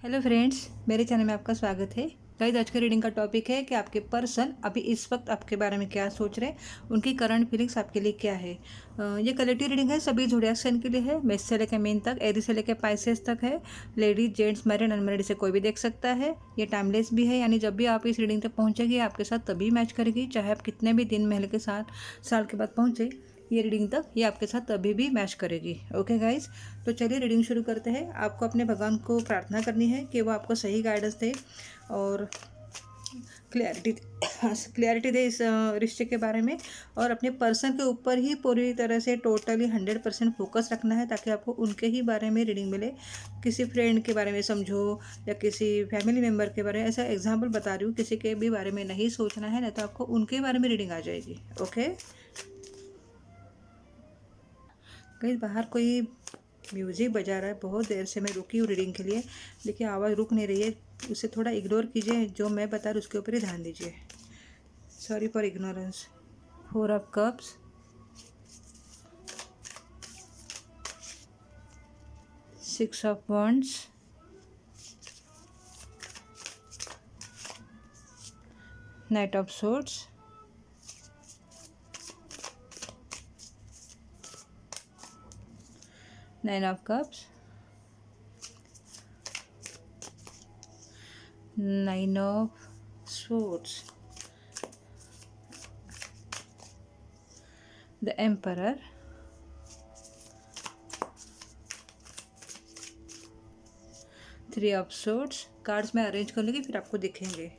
Hello friends, मेरे channel में आपका स्वागत है। गाइस, आज के रीडिंग का टॉपिक है कि आपके पर्सन अभी इस वक्त आपके बारे में क्या सोच रहे हैं, उनकी करंट फीलिंग्स आपके लिए क्या है। ये कलेक्टिव रीडिंग है, सभी ज़ोडिएक साइन के लिए है। मेष से लेकर मीन तक, एरी से लेकर पाइसेस तक है। लेडीज, जेंट्स, मैरिड, अनमैरिड से कोई भी देख सकता है। ये टाइमलेस भी है, यानी जब भी आप इस रीडिंग तक पहुँचेगी आपके साथ तभी मैच करेगी, चाहे आप कितने भी दिन महीने के साथ साल के बाद पहुँचे। ये रीडिंग तक ये आपके साथ तभी भी मैच करेगी। ओके गाइज, तो चलिए रीडिंग शुरू करते हैं। आपको अपने भगवान को प्रार्थना करनी है कि वो आपको सही गाइडेंस दे और क्लैरिटी दे इस रिश्ते के बारे में, और अपने पर्सन के ऊपर ही पूरी तरह से टोटली 100% फोकस रखना है, ताकि आपको उनके ही बारे में रीडिंग मिले। किसी फ्रेंड के बारे में समझो या किसी फैमिली मेम्बर के बारे में, ऐसा एग्जाम्पल बता रही हूँ, किसी के भी बारे में नहीं सोचना है, नहीं तो आपको उनके बारे में रीडिंग आ जाएगी। ओके, कहीं बाहर कोई म्यूज़िक बजा रहा है, बहुत देर से मैं रुकी हूँ रीडिंग के लिए, लेकिन आवाज़ रुक नहीं रही है। उसे थोड़ा इग्नोर कीजिए, जो मैं बता रही उसके ऊपर ही ध्यान दीजिए। Sorry for ignorance. 4 of cups, 6 of wands, night of swords, 9 of cups, 9 of swords, the emperor, 3 of swords. Cards मैं अरेंज कर लूँगी, फिर आपको दिखेंगे।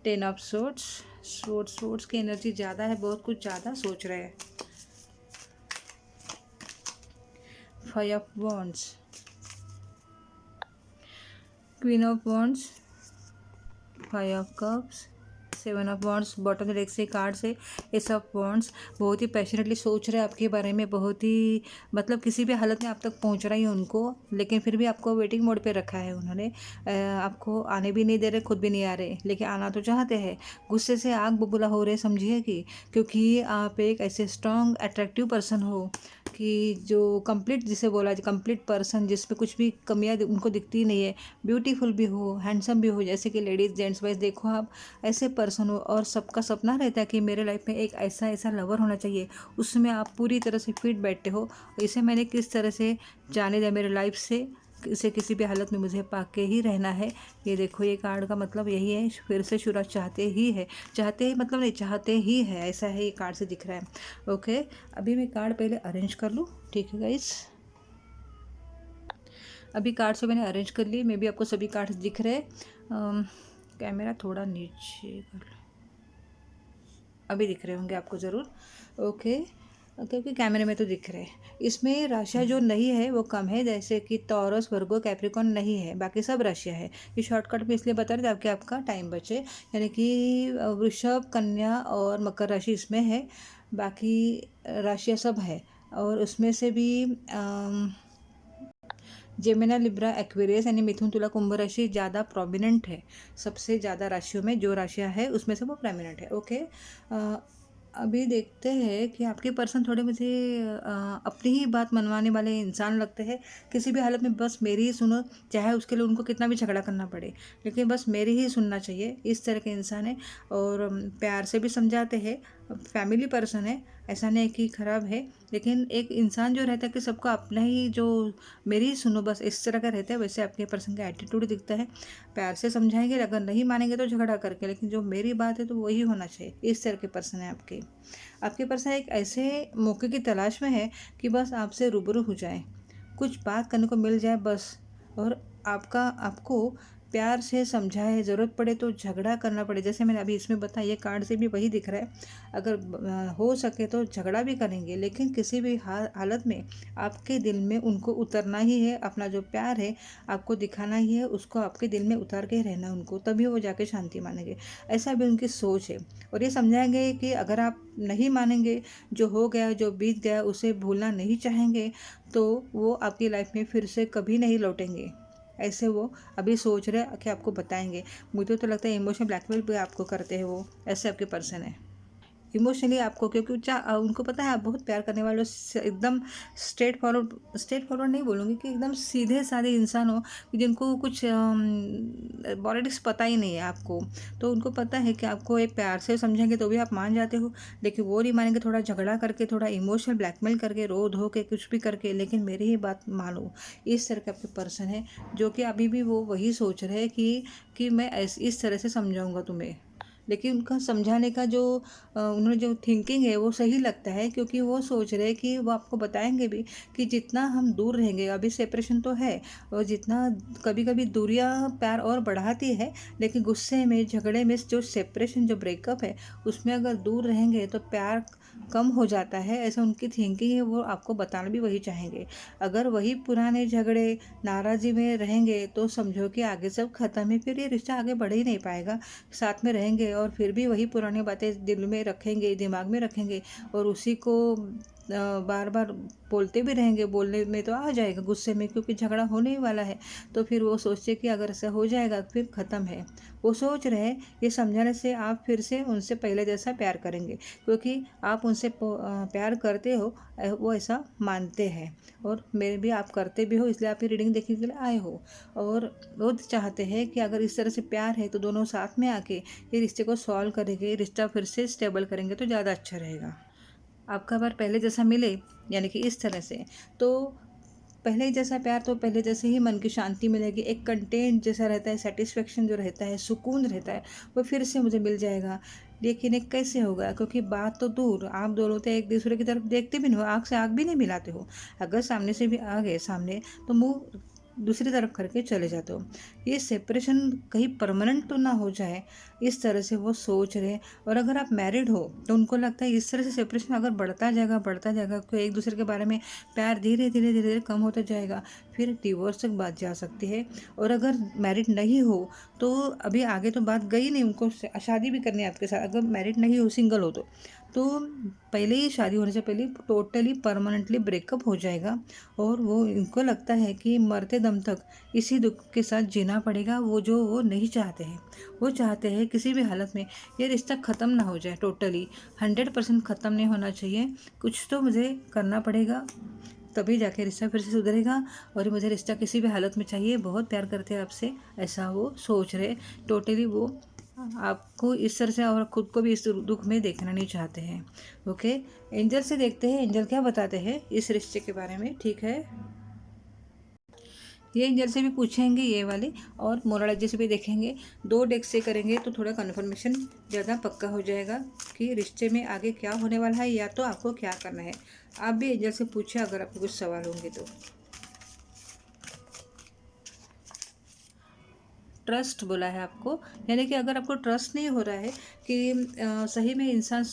10 ऑफ सोर्ड्स, सोर्ड्स की एनर्जी ज़्यादा है, बहुत कुछ ज़्यादा सोच रहे हैं। 5 of wands, queen of wands, 5 of cups, 7 of wands. Bottom deck से कार्ड से एस ऑफ वॉन्ड्स। बहुत ही पैशनेटली सोच रहे हैं आपके बारे में, बहुत ही मतलब किसी भी हालत में आप तक पहुंच रही है उनको, लेकिन फिर भी आपको वेटिंग मोड पे रखा है उन्होंने। आपको आने भी नहीं दे रहे, खुद भी नहीं आ रहे, लेकिन आना तो चाहते हैं। गुस्से से आग बबूला हो रहे, समझिए कि क्योंकि आप एक ऐसे स्ट्रॉन्ग अट्रैक्टिव पर्सन हो कि जो कंप्लीट, जिसे बोला जाए कंप्लीट पर्सन, जिसमें कुछ भी कमियाँ उनको दिखती नहीं है। ब्यूटीफुल भी हो, हैंडसम भी हो, जैसे कि लेडीज़ जेंट्स वाइज देखो आप ऐसे पर्सन हो, और सबका सपना रहता है कि मेरे लाइफ में एक ऐसा ऐसा लवर होना चाहिए, उसमें आप पूरी तरह से फिट बैठते हो। इसे मैंने किस तरह से जाने दिया मेरे लाइफ से, इसे किसी भी हालत में मुझे पाके ही रहना है। ये देखो, ये कार्ड का मतलब यही है, फिर से शुरुआत चाहते ही है, चाहते ही मतलब नहीं, चाहते ही है, ऐसा है, ये कार्ड से दिख रहा है। ओके, अभी मैं कार्ड पहले अरेंज कर लूँ, ठीक है गाइस। अभी कार्ड्स मैंने अरेंज कर लिए, मे भी आपको सभी कार्ड्स दिख रहे हैं। कैमरा थोड़ा नीचे कर लो, अभी दिख रहे होंगे आपको ज़रूर। ओके, क्योंकि कैमरे में तो दिख रहे हैं। इसमें राशियाँ जो नहीं है वो कम है, जैसे कि टॉरस, वर्गो, कैप्रिकॉन नहीं है, बाकी सब राशियाँ है। ये शॉर्टकट में इसलिए बता रहे ताकि आपका टाइम बचे, यानी कि वृषभ, कन्या और मकर राशि इसमें है, बाकी राशियाँ सब है। और उसमें से भी जेमिनी, लिब्रा, एक्वेरियस यानी मिथुन, तुला, कुंभ राशि ज़्यादा प्रोमिनेंट है। सबसे ज़्यादा राशियों में जो राशियाँ है उसमें से वो प्रोमिनेंट है। ओके, अभी देखते हैं कि आपके पर्सन थोड़े मुझे अपनी ही बात मनवाने वाले इंसान लगते हैं। किसी भी हालत में बस मेरी ही सुनो, चाहे उसके लिए उनको कितना भी झगड़ा करना पड़े, लेकिन बस मेरी ही सुनना चाहिए, इस तरह के इंसान है। और प्यार से भी समझाते हैं, फैमिली पर्सन है, ऐसा नहीं कि ख़राब है, लेकिन एक इंसान जो रहता है कि सबको अपना ही, जो मेरी ही सुनो बस, इस तरह का रहता है। वैसे आपके पर्सन का एटीट्यूड दिखता है। प्यार से समझाएंगे, अगर नहीं मानेंगे तो झगड़ा करके, लेकिन जो मेरी बात है तो वही होना चाहिए, इस तरह के पर्सन है आपके। आपके पर्सन एक ऐसे मौके की तलाश में है कि बस आपसे रूबरू हो जाए, कुछ बात करने को मिल जाए बस, और आपको प्यार से समझाए, ज़रूरत पड़े तो झगड़ा करना पड़े, जैसे मैंने अभी इसमें बताया, ये कार्ड से भी वही दिख रहा है। अगर हो सके तो झगड़ा भी करेंगे, लेकिन किसी भी हालत में आपके दिल में उनको उतरना ही है, अपना जो प्यार है आपको दिखाना ही है, उसको आपके दिल में उतार के रहना उनको, तभी वो जाके शांति मानेंगे। ऐसा भी उनकी सोच है। और ये समझाएंगे कि अगर आप नहीं मानेंगे, जो हो गया, जो बीत गया, उसे भूलना नहीं चाहेंगे, तो वो आपकी लाइफ में फिर से कभी नहीं लौटेंगे। ऐसे वो अभी सोच रहे कि आपको बताएंगे। मुझे तो लगता है इमोशनल ब्लैकमेल भी आपको करते हैं वो, ऐसे आपके पर्सन है। इमोशनली आपको, क्योंकि उनको पता है आप बहुत प्यार करने वाले हो, एकदम स्ट्रेट फॉरवर्ड नहीं बोलूँगी कि एकदम सीधे साधे इंसान हो, जिनको कुछ पॉलिटिक्स पता ही नहीं है आपको। तो उनको पता है कि आपको एक प्यार से समझेंगे तो भी आप मान जाते हो, लेकिन वो नहीं मानेंगे, थोड़ा झगड़ा करके, थोड़ा इमोशनल ब्लैकमेल करके, रो धो के, कुछ भी करके, लेकिन मेरी ही बात मानो। इस तरह के आपके पर्सन है जो कि अभी भी वो वही सोच रहे हैं कि मैं इस तरह से समझाऊंगा तुम्हें, लेकिन उनका समझाने का जो उन्होंने जो थिंकिंग है वो सही लगता है, क्योंकि वो सोच रहे हैं कि वो आपको बताएंगे भी कि जितना हम दूर रहेंगे, अभी सेपरेशन तो है, और जितना कभी कभी दूरियां प्यार और बढ़ाती है, लेकिन गुस्से में, झगड़े में जो सेपरेशन, जो ब्रेकअप है, उसमें अगर दूर रहेंगे तो प्यार कम हो जाता है, ऐसा उनकी थिंकिंग है। वो आपको बताना भी वही चाहेंगे। अगर वही पुराने झगड़े, नाराज़ी में रहेंगे तो समझो कि आगे सब खत्म है, फिर ये रिश्ता आगे बढ़ ही नहीं पाएगा। साथ में रहेंगे और फिर भी वही पुरानी बातें दिल में रखेंगे, दिमाग में रखेंगे, और उसी को बार बार बोलते भी रहेंगे। बोलने में तो आ जाएगा गुस्से में, क्योंकि झगड़ा होने ही वाला है। तो फिर वो सोचते कि अगर ऐसा हो जाएगा फिर ख़त्म है। वो सोच रहे हैं ये समझाने से आप फिर से उनसे पहले जैसा प्यार करेंगे, क्योंकि आप उनसे प्यार करते हो, वो ऐसा मानते हैं, और मेरे भी आप करते भी हो, इसलिए आप ये रीडिंग देखने के लिए आए हो। और वो चाहते हैं कि अगर इस तरह से प्यार है तो दोनों साथ में आके ये रिश्ते को सॉल्व करेंगे, रिश्ता फिर से स्टेबल करेंगे तो ज़्यादा अच्छा रहेगा। आपका बार पहले जैसा मिले, यानी कि इस तरह से, तो पहले जैसा प्यार, तो पहले जैसे ही मन की शांति मिलेगी, एक कंटेंट जैसा रहता है, सेटिस्फेक्शन जो रहता है, सुकून रहता है, वो फिर से मुझे मिल जाएगा। लेकिन एक कैसे होगा, क्योंकि बात तो दूर, आप दोनों तो एक दूसरे की तरफ देखते भी नहीं हो, आँख से आँख भी नहीं मिलाते हो। अगर सामने से भी आ गए सामने, तो मुंह दूसरी तरफ करके चले जाते हो। ये सेपरेशन कहीं परमानेंट तो ना हो जाए, इस तरह से वो सोच रहे। और अगर आप मैरिड हो तो उनको लगता है इस तरह से सेपरेशन अगर बढ़ता जाएगा, कोई एक दूसरे के बारे में प्यार धीरे धीरे धीरे धीरे कम होता जाएगा, फिर डिवोर्स तक बात जा सकती है। और अगर मैरिड नहीं हो तो अभी आगे तो बात गई नहीं, उनको शादी भी करनी है आपके साथ। अगर मैरिड नहीं हो, सिंगल हो तो पहले ही शादी होने से पहले टोटली परमानेंटली ब्रेकअप हो जाएगा। और वो इनको लगता है कि मरते दम तक इसी दुख के साथ जीना पड़ेगा, वो नहीं चाहते हैं। वो चाहते हैं किसी भी हालत में ये रिश्ता ख़त्म ना हो जाए, टोटली 100% ख़त्म नहीं होना चाहिए। कुछ तो मुझे करना पड़ेगा, तभी जाके रिश्ता फिर से सुधरेगा, और मुझे रिश्ता किसी भी हालत में चाहिए, बहुत प्यार करते हैं आपसे, ऐसा वो सोच रहे। टोटली वो आपको इस तरह से और ख़ुद को भी इस दुख में देखना नहीं चाहते हैं। ओके, एंजल से देखते हैं एंजल क्या बताते हैं इस रिश्ते के बारे में। ठीक है, ये एंजल से भी पूछेंगे ये वाले, और मोरालॉजी से भी देखेंगे। 2 डेक से करेंगे तो थोड़ा कन्फर्मेशन ज़्यादा पक्का हो जाएगा कि रिश्ते में आगे क्या होने वाला है, या तो आपको क्या करना है। आप भी एंजल से पूछे अगर आपको कुछ सवाल होंगे तो। ट्रस्ट बोला है आपको, यानी कि अगर आपको ट्रस्ट नहीं हो रहा है कि सही में इंसान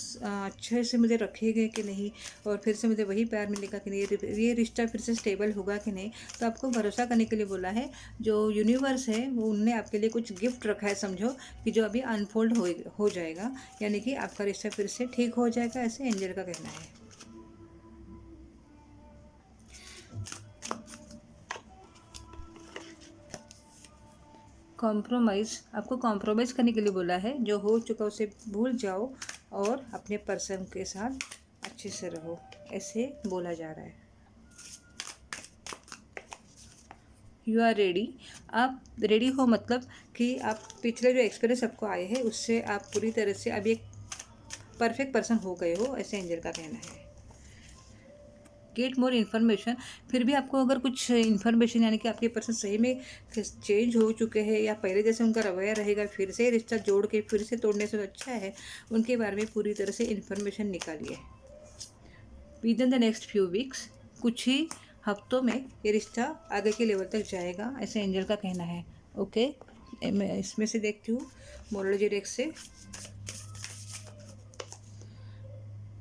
अच्छे से मुझे रखेगा कि नहीं, और फिर से मुझे वही प्यार मिलेगा कि नहीं, ये रिश्ता फिर से स्टेबल होगा कि नहीं, तो आपको भरोसा करने के लिए बोला है। जो यूनिवर्स है वो उनने आपके लिए कुछ गिफ्ट रखा है, समझो कि जो अभी अनफोल्ड हो जाएगा, यानी कि आपका रिश्ता फिर से ठीक हो जाएगा, ऐसे एंजल का कहना है। कॉम्प्रोमाइज़, आपको कॉम्प्रोमाइज़ करने के लिए बोला है। जो हो चुका उसे भूल जाओ और अपने पर्सन के साथ अच्छे से रहो, ऐसे बोला जा रहा है। यू आर रेडी, आप रेडी हो, मतलब कि आप पिछले जो एक्सपीरियंस आपको आए हैं उससे आप पूरी तरह से अभी एक परफेक्ट पर्सन हो गए हो, ऐसे एंजल का कहना है। गेट मोर इन्फॉर्मेशन, फिर भी आपको अगर कुछ इन्फॉर्मेशन, यानी कि आपके पर्सन सही में चेंज हो चुके हैं या पहले जैसे उनका रवैया रहेगा, फिर से रिश्ता जोड़ के फिर से तोड़ने से तो अच्छा है, उनके बारे में पूरी तरह से इन्फॉर्मेशन निकालिए। With in the next few weeks, कुछ ही हफ्तों में ये रिश्ता आगे के लेवल तक जाएगा, ऐसे एंजल का कहना है। ओके, मैं इसमें से देखती हूँ मोरोलॉजी डेक से।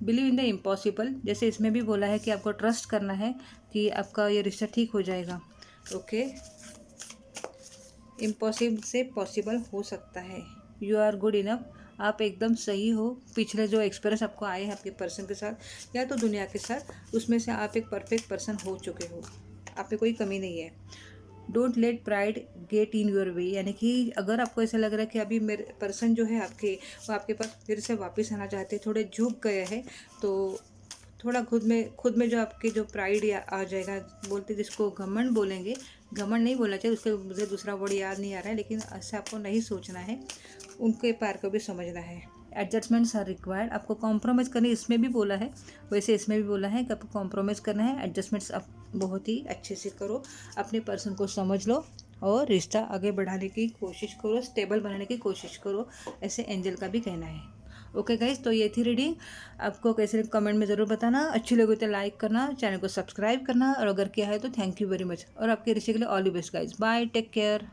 बिलीव इन द इम्पॉसिबल, जैसे इसमें भी बोला है कि आपको ट्रस्ट करना है कि आपका ये रिश्ता ठीक हो जाएगा। ओके, इम्पॉसिबल से पॉसिबल हो सकता है। यू आर गुड इनफ, आप एकदम सही हो। पिछले जो एक्सपीरियंस आपको आए हैं आपके पर्सन के साथ या तो दुनिया के साथ, उसमें से आप एक परफेक्ट पर्सन हो चुके हो, आप में कोई कमी नहीं है। Don't let pride get in your way, यानी कि अगर आपको ऐसा लग रहा है कि अभी मेरे पर्सन जो है आपके, वो आपके पास फिर से वापस आना चाहते हैं, थोड़े झुक गए हैं, तो थोड़ा खुद में जो आपके जो प्राइड आ जाएगा, बोलते जिसको घमंड बोलेंगे, घमंड नहीं बोलना चाहिए, उसके मुझे दूसरा वर्ड याद नहीं आ रहा है, लेकिन ऐसे आपको नहीं सोचना है, उनके पैर को भी समझना है। एडजस्टमेंट्स आर रिक्वायर्ड, आपको कॉम्प्रोमाइज़ करनी, इसमें भी बोला है वैसे इसमें भी बोला है कि आपको कॉम्प्रोमाइज़ करना है, एडजस्टमेंट्स आप बहुत ही अच्छे से करो, अपने पर्सन को समझ लो और रिश्ता आगे बढ़ाने की कोशिश करो, स्टेबल बनाने की कोशिश करो, ऐसे एंजल का भी कहना है। ओके गाइज, तो ये थी रीडिंग, आपको कैसे कमेंट में ज़रूर बताना, अच्छी लगी तो लाइक करना, चैनल को सब्सक्राइब करना, और अगर किया है तो थैंक यू वेरी मच, और आपके रिश्ते के लिए all the best guys, bye, take care.